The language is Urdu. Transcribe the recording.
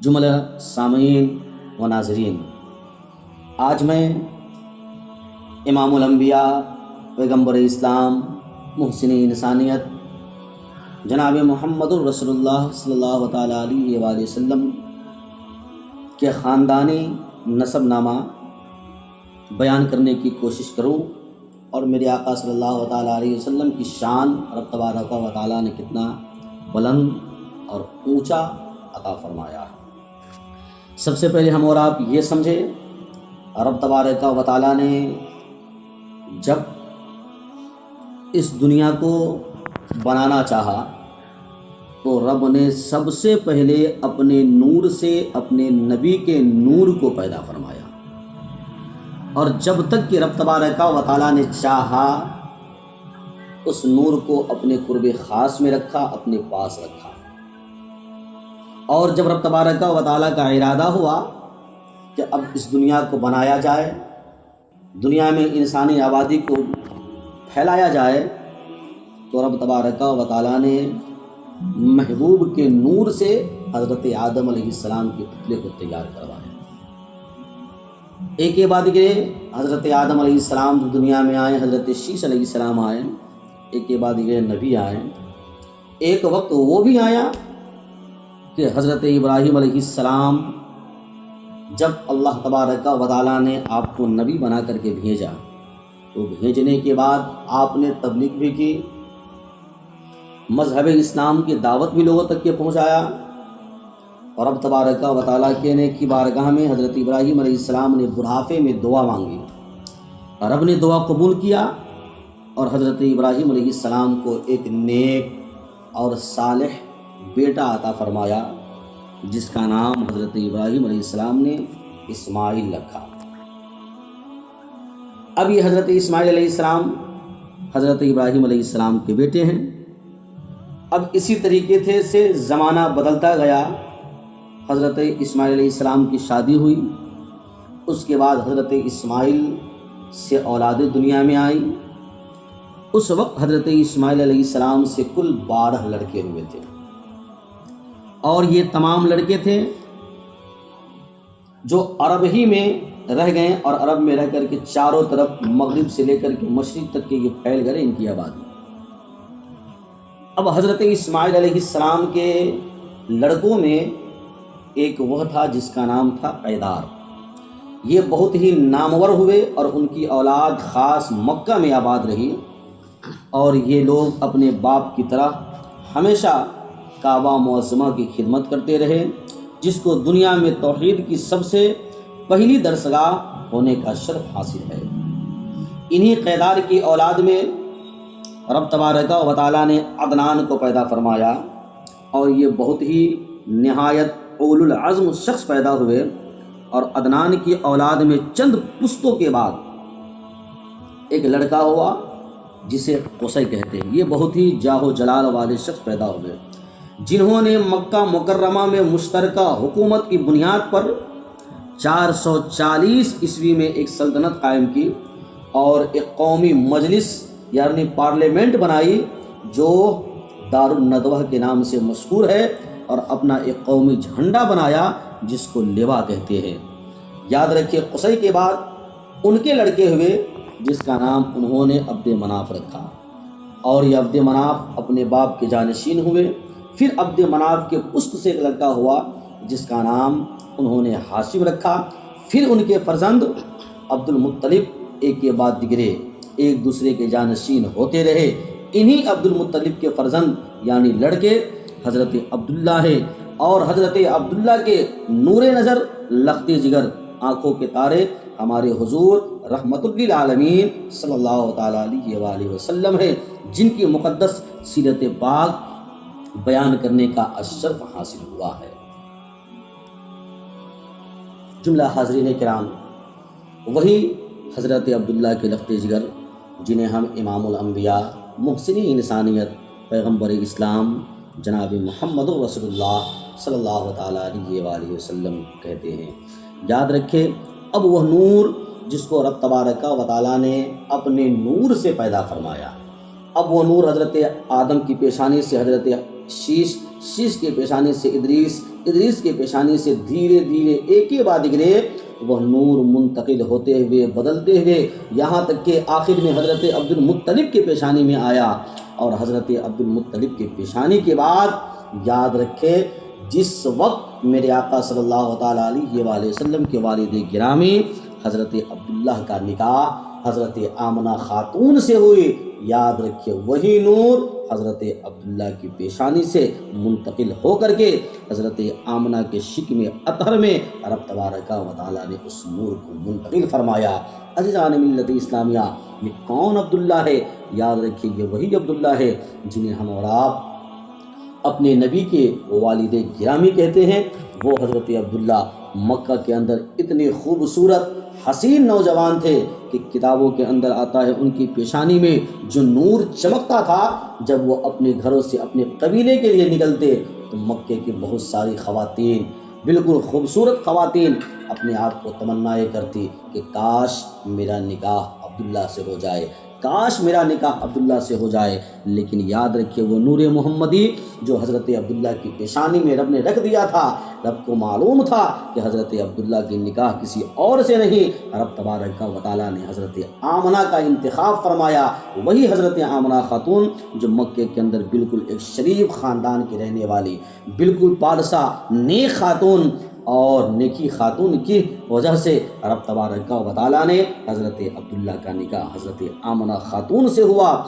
جملہ سامعین و ناظرین، آج میں امام الانبیاء، پیغمبر اسلام، محسن انسانیت جناب محمد الرسول اللہ صلی اللہ تعالیٰ علیہ وآلہ وسلم کے خاندانی نسب نامہ بیان کرنے کی کوشش کروں، اور میرے آقا صلی اللہ تعالیٰ علیہ وسلم کی شان رب تبارک و تعالیٰ نے کتنا بلند اور اونچا عطا فرمایا ہے۔ سب سے پہلے ہم اور آپ یہ سمجھیں، رب تبارک و تعالیٰ نے جب اس دنیا کو بنانا چاہا تو رب نے سب سے پہلے اپنے نور سے اپنے نبی کے نور کو پیدا فرمایا، اور جب تک کہ رب تبارک و تعالیٰ نے چاہا اس نور کو اپنے قرب خاص میں رکھا، اپنے پاس رکھا، اور جب رب تبارک و تعالیٰ کا ارادہ ہوا کہ اب اس دنیا کو بنایا جائے، دنیا میں انسانی آبادی کو پھیلایا جائے، تو رب تبارک و تعالیٰ نے محبوب کے نور سے حضرت آدم علیہ السلام کے پتلے کو تیار کروایا۔ ایک کے بعد کے حضرت آدم علیہ السلام دنیا میں آئے، حضرت شیش علیہ السلام آئے، ایک کے بعد کے نبی آئے۔ ایک وقت وہ بھی آیا کہ حضرت ابراہیم علیہ السلام جب اللہ تبارک و تعالیٰ نے آپ کو نبی بنا کر کے بھیجا، تو بھیجنے کے بعد آپ نے تبلیغ بھی کی، مذہب اسلام کی دعوت بھی لوگوں تک کے پہنچایا، اور رب تبارک و تعالیٰ کے کی بارگاہ میں حضرت ابراہیم علیہ السلام نے بڑھاپے میں دعا مانگی، رب نے دعا قبول کیا، اور حضرت ابراہیم علیہ السلام کو ایک نیک اور صالح بیٹا عطا فرمایا، جس کا نام حضرت ابراہیم علیہ السلام نے اسماعیل رکھا۔ اب یہ حضرت اسماعیل علیہ السلام حضرت ابراہیم علیہ السلام کے بیٹے ہیں۔ اب اسی طریقے سے زمانہ بدلتا گیا، حضرت اسماعیل علیہ السلام کی شادی ہوئی، اس کے بعد حضرت اسماعیل سے اولاد دنیا میں آئی۔ اس وقت حضرت اسماعیل علیہ السلام سے کل 12 لڑکے ہوئے تھے، اور یہ تمام لڑکے تھے جو عرب ہی میں رہ گئے، اور عرب میں رہ کر کے چاروں طرف مغرب سے لے کر کے مشرق تک کے یہ پھیل گئے ان کی آبادی۔ اب حضرت اسماعیل علیہ السلام کے لڑکوں میں ایک وہ تھا جس کا نام تھا قیدار۔ یہ بہت ہی نامور ہوئے، اور ان کی اولاد خاص مکہ میں آباد رہی، اور یہ لوگ اپنے باپ کی طرح ہمیشہ کعبہ معظمہ کی خدمت کرتے رہے، جس کو دنیا میں توحید کی سب سے پہلی درسگاہ ہونے کا شرف حاصل ہے۔ انہی قیدار کی اولاد میں رب تبارک و تعالیٰ نے عدنان کو پیدا فرمایا، اور یہ بہت ہی نہایت اولو العزم شخص پیدا ہوئے، اور عدنان کی اولاد میں چند پشتوں کے بعد ایک لڑکا ہوا جسے قصی کہتے ہیں۔ یہ بہت ہی جاہ و جلال والے شخص پیدا ہوئے، جنہوں نے مکہ مکرمہ میں مشترکہ حکومت کی بنیاد پر 440 عیسوی میں ایک سلطنت قائم کی، اور ایک قومی مجلس یعنی پارلیمنٹ بنائی جو دار الندوہ کے نام سے مشہور ہے، اور اپنا ایک قومی جھنڈا بنایا جس کو لیوا کہتے ہیں۔ یاد رکھیے، قصی کے بعد ان کے لڑکے ہوئے جس کا نام انہوں نے عبد مناف رکھا، اور یہ عبد مناف اپنے باپ کے جانشین ہوئے۔ پھر عبد مناف کے پشت سے ایک لڑکا ہوا جس کا نام انہوں نے ہاشم رکھا۔ پھر ان کے فرزند عبد المطلب ایک کے بعد دیگرے ایک دوسرے کے جانشین ہوتے رہے۔ انہی عبد المطلب کے فرزند یعنی لڑکے حضرت عبداللہ ہے، اور حضرت عبداللہ کے نور نظر، لخت جگر، آنکھوں کے تارے ہمارے حضور رحمت للعالمین صلی اللہ تعالیٰ علیہ وآلہ وسلم ہے، جن کی مقدس سیرت پاک بیان کرنے کا الشرف حاصل ہوا ہے۔ جملہ حاضرین کرام، وہی حضرت عبداللہ کے لخت جگر جنہیں ہم امام الانبیاء، محسن انسانیت، پیغمبر اسلام جناب محمد رسول اللہ صلی اللہ تعالیٰ علیہ وآلہ وسلم کہتے ہیں۔ یاد رکھے، اب وہ نور جس کو رب تبارک و تعالیٰ نے اپنے نور سے پیدا فرمایا، اب وہ نور حضرت آدم کی پیشانی سے حضرت شیش شیش کے پیشانی سے ادریس، ادریس کے پیشانی سے دھیرے دھیرے ایک کے بعد دیگرے وہ نور منتقل ہوتے ہوئے بدلتے ہوئے یہاں تک کہ آخر میں حضرت عبد المطلب کے پیشانی میں آیا۔ اور حضرت عبد المطلب کے پیشانی کے بعد یاد رکھے جس وقت میرے آقا صلی اللہ تعالیٰ علیہ وآلہ وسلم کے والد گرامی حضرت عبداللہ کا نکاح حضرت آمنہ خاتون سے ہوئی، یاد رکھیے وہی نور حضرت عبداللہ کی پیشانی سے منتقل ہو کر کے حضرت آمنہ کے شکم اطہر میں رب تبارک و تعالیٰ نے اس نور کو منتقل فرمایا۔ عزیزان ملت اسلامیہ، یہ کون عبداللہ ہے؟ یاد رکھیے یہ وہی عبداللہ ہے جنہیں ہم اور آپ اپنے نبی کے والد گرامی کہتے ہیں۔ وہ حضرت عبداللہ مکہ کے اندر اتنے خوبصورت حسین نوجوان تھے کہ کتابوں کے اندر آتا ہے ان کی پیشانی میں جو نور چمکتا تھا، جب وہ اپنے گھروں سے اپنے قبیلے کے لیے نکلتے تو مکے کی بہت ساری خواتین، بالکل خوبصورت خواتین، اپنے آپ کو تمنائیں کرتی کہ کاش میرا نکاح عبداللہ سے ہو جائے، کاش میرا نکاح عبداللہ سے ہو جائے۔ لیکن یاد رکھیے وہ نور محمدی جو حضرت عبداللہ کی پیشانی میں رب نے رکھ دیا تھا، رب کو معلوم تھا کہ حضرت عبداللہ کی نکاح کسی اور سے نہیں، رب تبارک و تعالیٰ نے حضرت آمنہ کا انتخاب فرمایا۔ وہی حضرت آمنہ خاتون جو مکے کے اندر بالکل ایک شریف خاندان کی رہنے والی، بالکل پارسا نیک خاتون، اور نیکی خاتون کی وجہ سے رب تبارک و تعالیٰ نے حضرت عبداللہ کا نکاح حضرت آمنہ خاتون سے ہوا۔